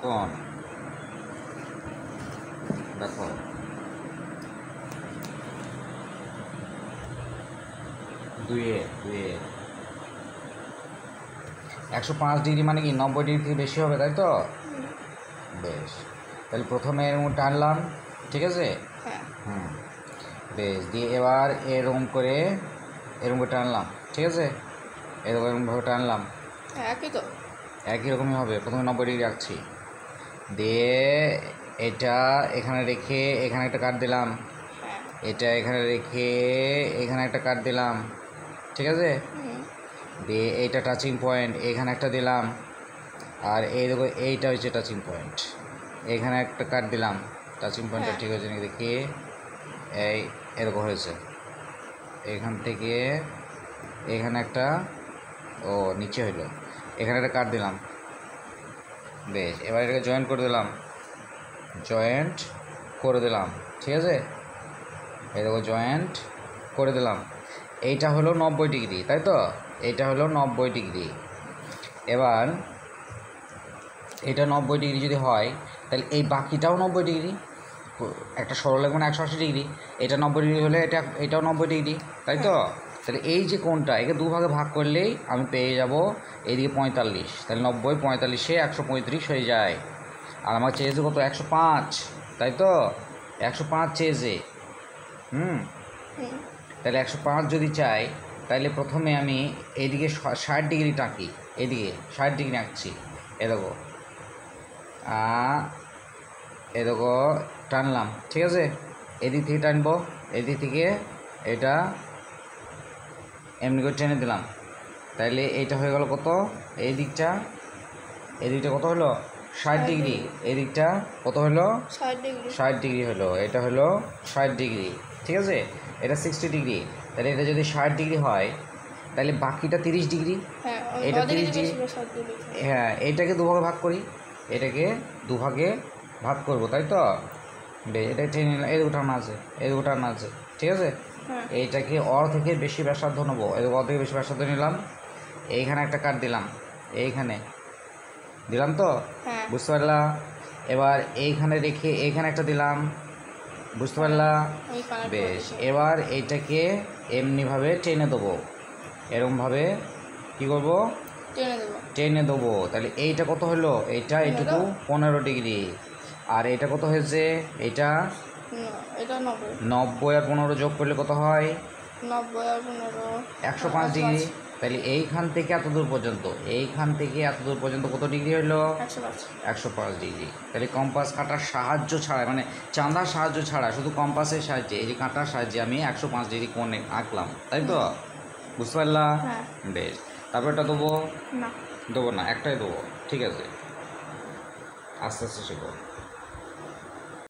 কোণ দেখো দুয়ে 105 ডিগ্রি মানে কি 90 ডিগ্রি থেকে বেশি হবে, তাই তো? বেশ, তাহলে প্রথমে এরকম টানলাম, ঠিক আছে? হুম, বেশ, দিয়ে এবার এরকম করে টানলাম, ঠিক আছে? এরকমভাবে টানলাম, একই রকমই হবে। প্রথমে 90 ডিগ্রি রাখছি, দিয়ে এটা এখানে রেখে এখানে একটা কাট দিলাম, এটা এখানে রেখে এখানে একটা কাট দিলাম, ঠিক আছে? দিয়ে এইটা টাচিং পয়েন্ট এখানে একটা দিলাম, আর এই দেখো এইটা হচ্ছে টাচিং পয়েন্ট, এখানে একটা কাট দিলাম। টাচিং পয়েন্টটা ঠিক হয়েছে নাকি দেখি, এরকম হয়েছে। এখান থেকে এখানে একটা, ও নিচে হইলো, এখানে একটা কাট দিলাম। বেশ, এবার এটাকে জয়েন্ট করে দিলাম, ঠিক আছে? এই দেখো জয়েন্ট করে দিলাম। এইটা হলো 90 ডিগ্রি, তাই তো? এইটা হলো 90 ডিগ্রি। এবার এটা 90 ডিগ্রি যদি হয়, তাহলে এই বাকিটাও 90 ডিগ্রি। একটা সরলরেখা মানে 180 ডিগ্রি, এটা 90 ডিগ্রি হলে এটাও 90 ডিগ্রি, তাই তো? তাহলে এই যে কোণটা, একে দুভাগে ভাগ করলেই আমি পেয়ে যাব এইদিকে 45। তাহলে 90 45-এ 135 হয়ে যায়। আর আমার চেয়েছে কত? 105, তাই তো? 105 চেয়েছে। তাহলে 105 যদি চাই, তাহলে প্রথমে আমি এইদিকে 60 ডিগ্রি টাঁকি, এদিকে 60 ডিগ্রি আঁকছি। এরকম টানলাম, ঠিক আছে? এদিক থেকে টানবো, এদিক থেকে এটা এমনি করে টেনে দিলাম। তাইলে এইটা হয়ে গেল কত? এদিকটা কত হলো? 60 ডিগ্রি। এদিকটা কত হলো? 60 ডিগ্রি হলো। এটা হলো 60 ডিগ্রি, ঠিক আছে? এটা 60 ডিগ্রি। তাহলে এটা যদি 60 ডিগ্রি হয়, তাহলে বাকিটা 30 ডিগ্রি। এটা 30 ডিগ্রি। হ্যাঁ, এইটাকে দুভাগে ভাগ করি, এটাকে দুভাগে ভাগ করবো, তাই তো? এটা টেনে নিলাম, এই দুটো টানা আছে, ঠিক আছে? এইটাকে থেকে বেশি ব্যাসার্ধ নেবো, থেকে বেশি ব্যাসার্ধ নিলাম। এইখানে একটা কাট দিলাম, এইখানে দিলাম তো, বুঝতে পারলা? এবার এইখানে রেখে এইখানে একটা দিলাম, বুঝতে পারলা? বেশ, এবার এইটাকে এমনিভাবে টেনে দেবো, এরকমভাবে কী করবো? টেনে দেবো। তাহলে এইটা কত হলো? এইটা এইটুকু 15 ডিগ্রি। আর এটা কত হয়েছে? এইটা 90 আর 15 যোগ করলে কত হয়? 105 ডিগ্রি। তাহলে এইখান থেকে এত দূর পর্যন্ত কত ডিগ্রি হলো? 105 ডিগ্রি। তাহলে কম্পাস কাটার সাহায্য ছাড়া, মানে চাঁদার সাহায্য ছাড়া, শুধু কম্পাসের সাহায্যে, এই যে কাঁটার সাহায্যে আমি 105 ডিগ্রি কোণে আঁকলাম, তাই তো? বুঝতে পারলা? বেশ, তারপর এটা দেবো না, একটাই দেবো, ঠিক আছে? আস্তে আস্তে শেখো।